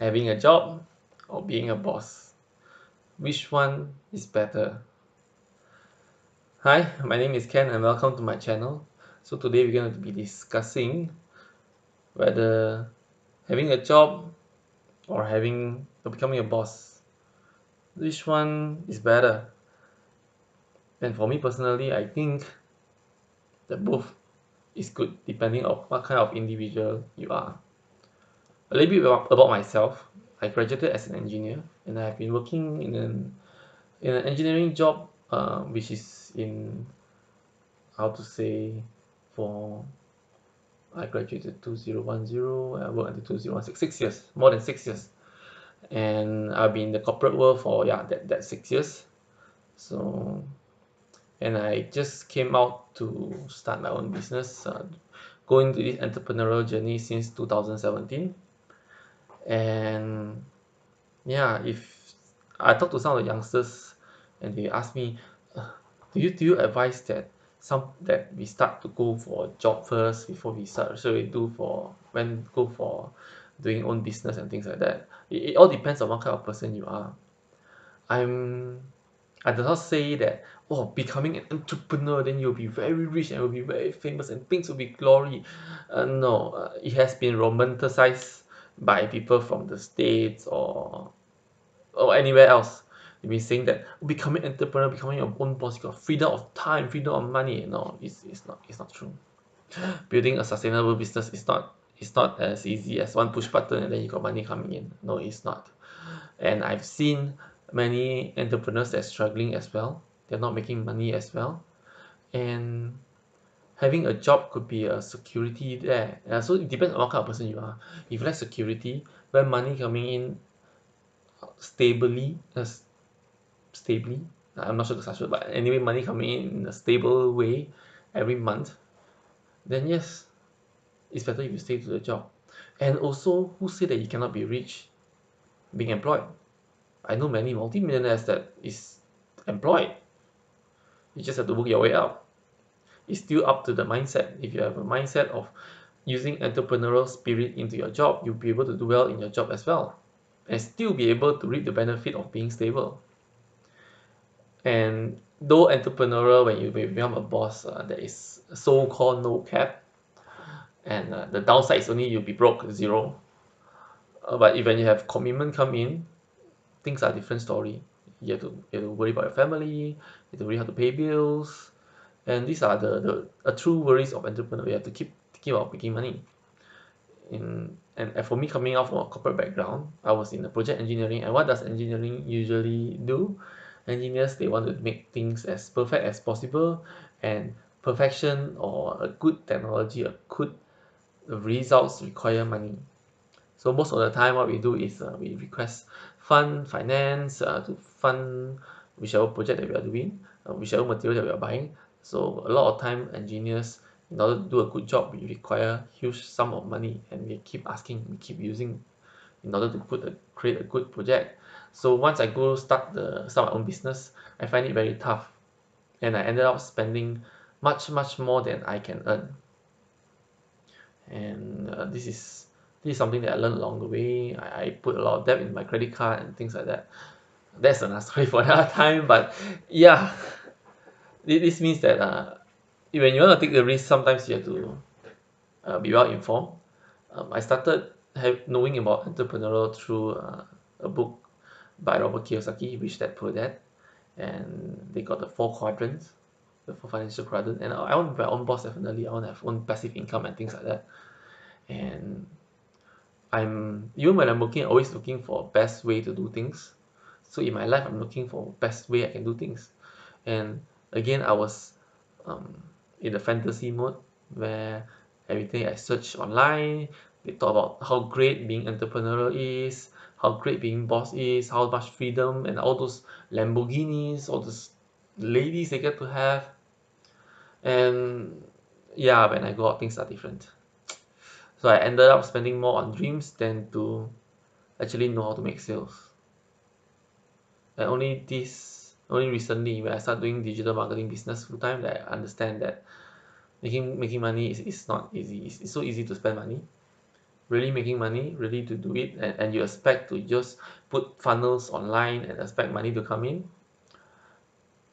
Having a job or being a boss? Which one is better? Hi, my name is Ken and welcome to my channel. So today we're going to be discussing whether having a job or becoming a boss, which one is better? And for me personally, I think that both is good depending on what kind of individual you are. A little bit about myself. I graduated as an engineer and I have been working in an engineering job, which is in how to say for I graduated 2010. I worked until 2016, 6 years, more than 6 years, and I've been in the corporate world for that 6 years. So and I just came out to start my own business, going to this entrepreneurial journey since 2017. And yeah, if I talk to some of the youngsters and they ask me, uh, do you advise that we start to go for a job first before we start so we do for when go for doing own business and things like that. It all depends on what kind of person you are. I'm I do not say that, oh, becoming an entrepreneur then you'll be very rich and will be very famous and things will be glory. No, it has been romanticized by people from the States or anywhere else. You've been saying that becoming entrepreneur, becoming your own boss, you got freedom of time, freedom of money. No, it's not true. Building a sustainable business is not as easy as one push button and then you got money coming in. No, it's not. And I've seen many entrepreneurs that are struggling as well. They're not making money as well. And having a job could be a security there. So it depends on what kind of person you are. If you like security, when money coming in stably, stably, I'm not sure the such word, but anyway, money coming in a stable way every month, then yes, it's better if you stay to the job. And also, who said that you cannot be rich being employed? I know many multimillionaires that is employed. You just have to work your way out. It's still up to the mindset. If you have a mindset of using entrepreneurial spirit into your job, you'll be able to do well in your job as well, and still be able to reap the benefit of being stable. And though entrepreneurial, when you become a boss, there is so-called no cap, and the downside is only you'll be broke zero. But if when you have commitment come in, things are different story. You have to worry about your family, you have to worry how to pay bills, and these are the true worries of entrepreneur. You have to keep thinking about making money. And for me, coming out from a corporate background, I was in the project engineering. And what does engineering usually do? Engineers, they want to make things as perfect as possible, and perfection or a good technology, a good results require money. So most of the time what we do is we request finance to fund whichever project that we are doing, whichever material that we are buying. So a lot of time engineers, in order to do a good job, we require huge sum of money, and we keep asking, we keep using in order to create a good project. So once I go start my own business, I find it very tough, and I ended up spending much more than I can earn. And this is something that I learned along the way. I put a lot of debt in my credit card and things like that. That's another story for another time. But yeah, this means that when you want to take the risk, sometimes you have to be well informed. I started knowing about entrepreneurial through a book by Robert Kiyosaki, Rich Dad Poor Dad, and they got the four quadrants, the four financial quadrants. And I want to be my own boss definitely. I want to have own passive income and things like that. And I'm even when I'm working, always looking for best way to do things. So in my life, I'm looking for best way I can do things. And again, I was um, in the fantasy mode where everything I search online, they talk about how great being entrepreneurial is, how great being boss is, how much freedom and all those Lamborghinis, all those ladies they get to have. And yeah, when I go out, things are different. So I ended up spending more on dreams than to actually know how to make sales. And only recently when I start doing digital marketing business full time that I understand that making money is not easy. It's so easy to spend money. really making money, really to do it, and you expect to just put funnels online and expect money to come in.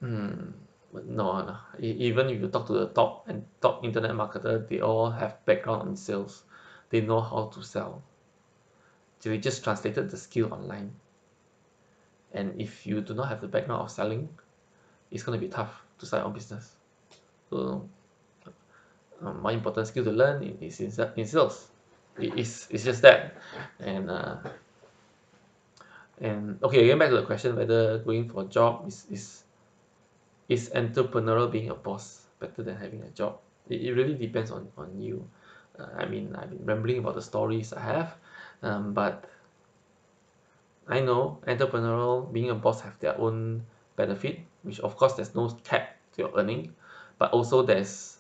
But no, no. Even if you talk to the top internet marketer, they all have background in sales. They know how to sell. So they just translated the skill online. And if you do not have the background of selling, it's going to be tough to start your own business. So one important skill to learn is in sales. It's just that. And okay, getting back to the question whether going for a job is entrepreneurial being a boss better than having a job. It really depends on you. I mean, I've been rambling about the stories I have, but I know entrepreneurial being a boss have their own benefit, which of course there's no cap to your earning, but also there's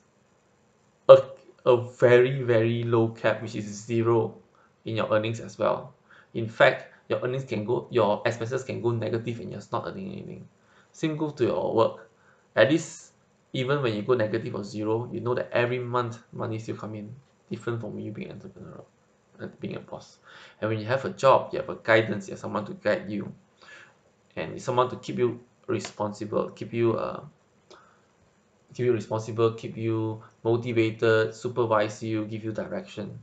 a, a very very low cap, which is zero in your earnings as well. In fact, your expenses can go negative and you're not earning anything. Same goes to your work. At least even when you go negative or zero, you know that every month money still come in, different from you being entrepreneurial and being a boss. And when you have a job, you have a guidance, you have someone to guide you, and someone to keep you responsible, keep you responsible, keep you motivated, supervise you, give you direction.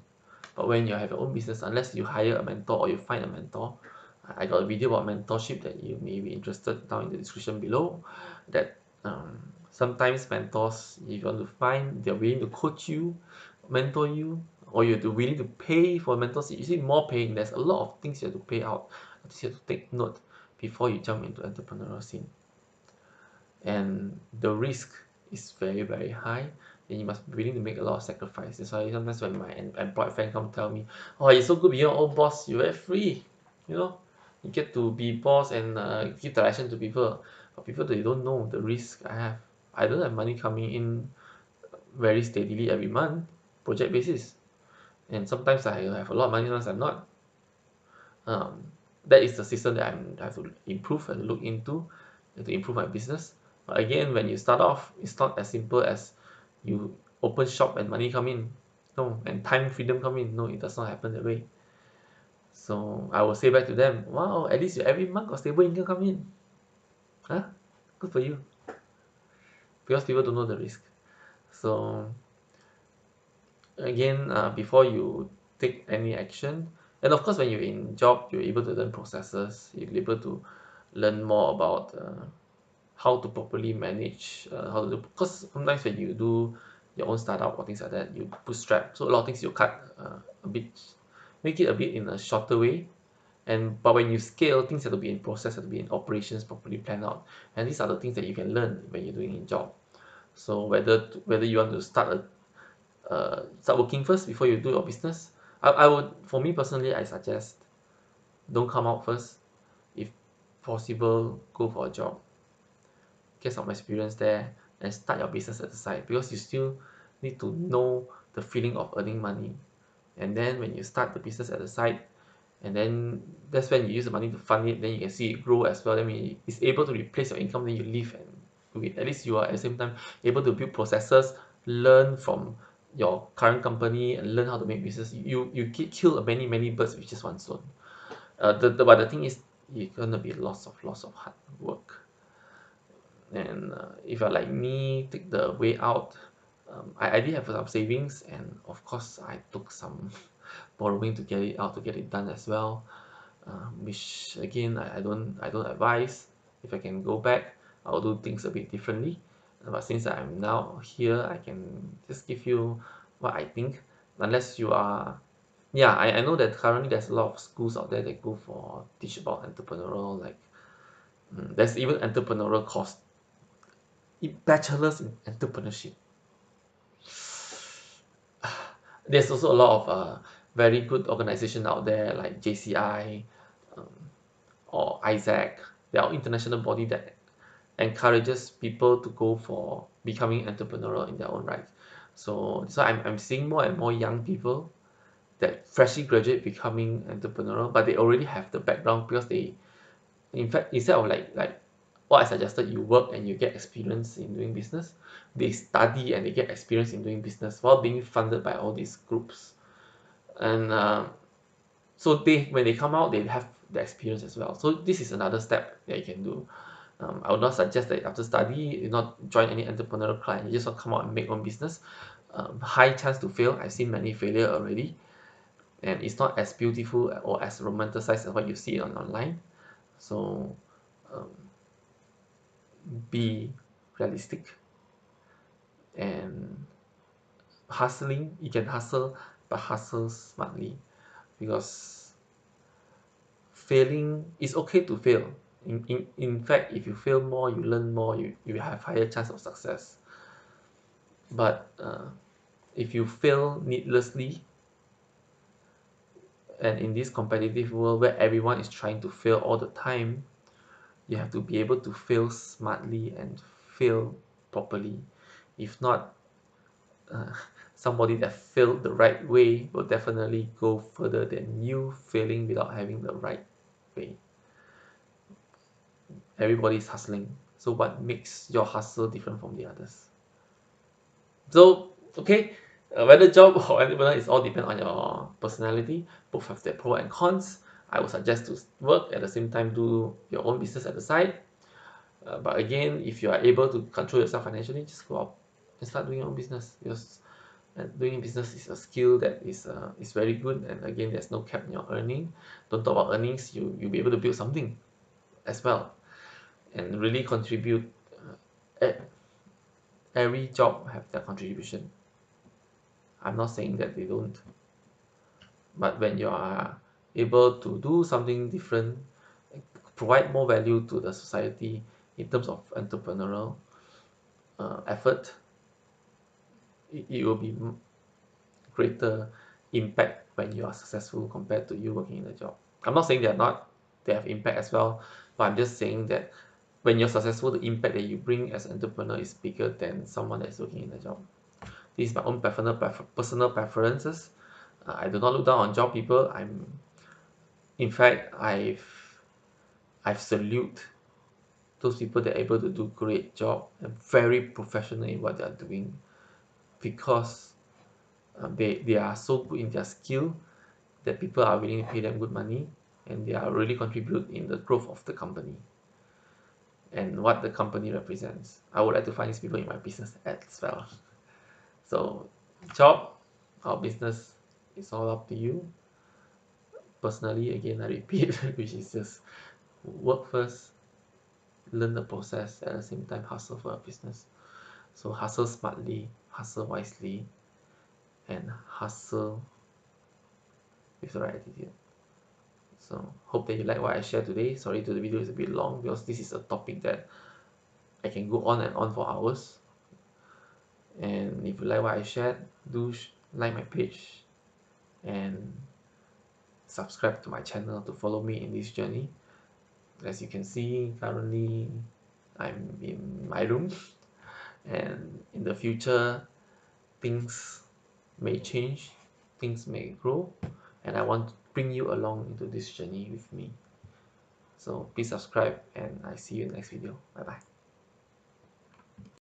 But when you have your own business, unless you hire a mentor or you find a mentor, I got a video about mentorship that you may be interested down in the description below. That sometimes mentors, if you want to find, they're willing to coach you, mentor you, or you're willing to pay for mentorship. You see, more paying. There's a lot of things you have to pay out. You have to take note before you jump into entrepreneurial scene, and the risk is very very high, and you must be willing to make a lot of sacrifices. That's why sometimes when my employed friend come tell me, oh, it's so good being your own boss, you're very free, you know, you get to be boss and give direction to people. But people, they don't know the risk I have. I don't have money coming in very steadily every month, project basis, and sometimes I have a lot of money, sometimes I'm not. um, that is the system that I have to improve and look into to improve my business. But again, when you start off, it's not as simple as you open shop and money come in. No, and time freedom come in. No, it does not happen that way. So I will say back to them, wow, at least you every month got stable income come in. Huh? Good for you. Because people don't know the risk. So again, before you take any action, and of course when you're in job, you're able to learn processes, you're able to learn more about how to properly manage, how to do, because sometimes when you do your own startup or things like that, you bootstrap, so a lot of things you cut a bit, make it a bit in a shorter way. And but when you scale, things have to be in process, have to be in operations, properly planned out, and these are the things that you can learn when you're doing a job. So whether you want to start working first before you do your business, I would, for me personally, I suggest don't come out first. If possible, go for a job, get some experience there, and start your business at the side, because you still need to know the feeling of earning money. And then when you start the business at the side, and then that's when you use the money to fund it, then you can see it grow as well. Then when it's able to replace your income, then you leave and do it. At least you are at the same time able to build processes, learn from your current company, and learn how to make business. You kill many birds with just one stone. But the thing is, it's gonna be lots of hard work. And if you're like me, take the way out. I did have some savings, and of course I took some borrowing to get it out, to get it done as well, which again I don't advise. If I can go back, I'll do things a bit differently. But since I'm now here, I can just give you what I think. Unless you are, yeah, I know that currently there's a lot of schools out there that go for teach about entrepreneurial, like there's even entrepreneurial course, bachelor's in entrepreneurship. There's also a lot of very good organization out there like JCI, um, or Isaac. They are international body that encourages people to go for becoming entrepreneurial in their own right. So I'm seeing more and more young people that freshly graduate becoming entrepreneurial, but they already have the background, because they, in fact, instead of like what I suggested, you work and you get experience in doing business, they study and they get experience in doing business while being funded by all these groups. And so they, when they come out, they have the experience as well. So this is another step that you can do. I would not suggest that after study you not join any entrepreneurial client. You just want to come out and make one business. High chance to fail. I've seen many failure already, and it's not as beautiful or as romanticized as what you see on online. So um, be realistic, and hustling, you can hustle, but hustle smartly, because failing, it's okay to fail. In fact, if you fail more, you learn more, you have higher chance of success. But if you fail needlessly, and in this competitive world where everyone is trying to fail all the time, you have to be able to fail smartly and fail properly. If not, uh, somebody that failed the right way will definitely go further than you failing without having the right way. Everybody's hustling. So what makes your hustle different from the others? So, okay, whether job or entrepreneur is all depend on your personality. Both have their pros and cons. I would suggest to work at the same time, do your own business at the side. But again, if you are able to control yourself financially, just go out and start doing your own business. Because doing business is a skill that is very good. And again, there's no cap in your earning. Don't talk about earnings. You'll be able to build something as well and really contribute. Every job have their contribution. I'm not saying that they don't, but when you are able to do something different, provide more value to the society in terms of entrepreneurial effort, it will be greater impact when you are successful compared to you working in a job. I'm not saying they are not, they have impact as well, but I'm just saying that when you're successful, the impact that you bring as an entrepreneur is bigger than someone that's working in a job. This is my own personal preferences. I do not look down on job people. In fact, I've salute those people that are able to do great job and very professional in what they are doing, because they are so good in their skill that people are willing to pay them good money, and they are really contribute in the growth of the company and what the company represents. I would like to find these people in my business as well. So job or business is all up to you. Personally, again, I repeat, which is just work first, learn the process, at the same time hustle for a business. So hustle smartly, hustle wisely, and hustle with the right attitude. So hope that you like what I shared today. Sorry the video is a bit long, because this is a topic that I can go on and on for hours. And if you like what I shared, do like my page and subscribe to my channel to follow me in this journey. As you can see, currently I'm in my room, and in the future things may change, things may grow, and I want to bring you along into this journey with me. So please subscribe, and I see you in the next video. Bye bye.